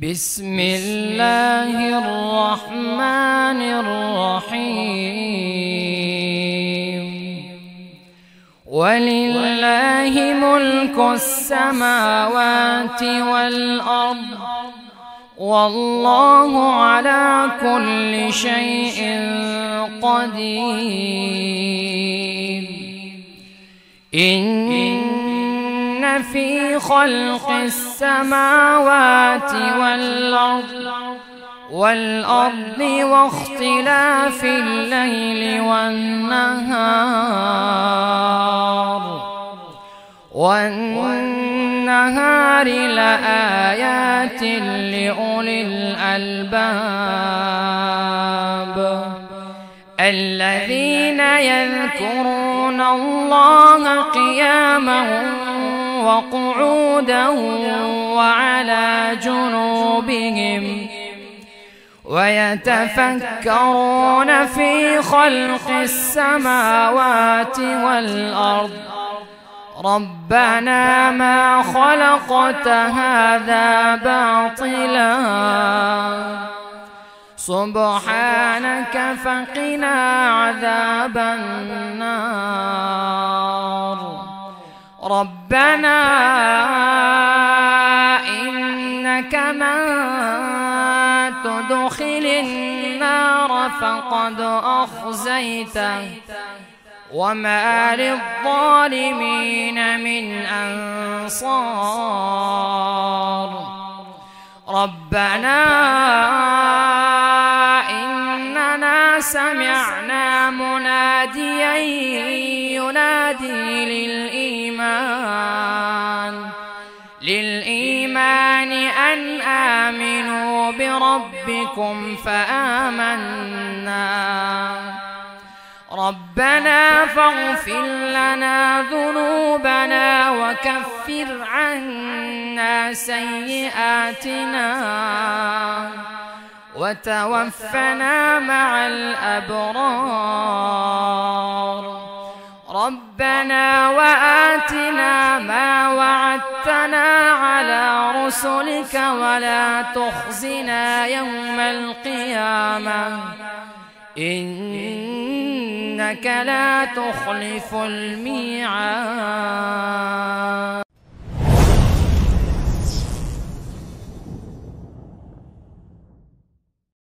بسم الله الرحمن الرحيم. ولله ملك السماوات والأرض والله على كل شيء قدير. إن في خلق السماوات والأرض واختلاف الليل والنهار لآيات لأولي الألباب الذين يذكرون الله قياما وقعودا وعلى جنوبهم ويتفكرون في خلق السماوات والأرض ربنا ما خلقت هذا باطلا سبحانك فقنا عذاب النار. ربنا إنك من تدخل النار فقد أخزيته وما للظالمين من أنصار. ربنا إننا سمعنا مناديا ينادي للإيمان أن آمنوا بربكم فآمنا. ربنا فاغفر لنا ذنوبنا وكفر عنا سيئاتنا وتوفنا مع الأبرار. ربنا وآتنا ما وعدتنا على رسلك ولا تخزنا يوم القيامة إنك لا تخلف الميعاد.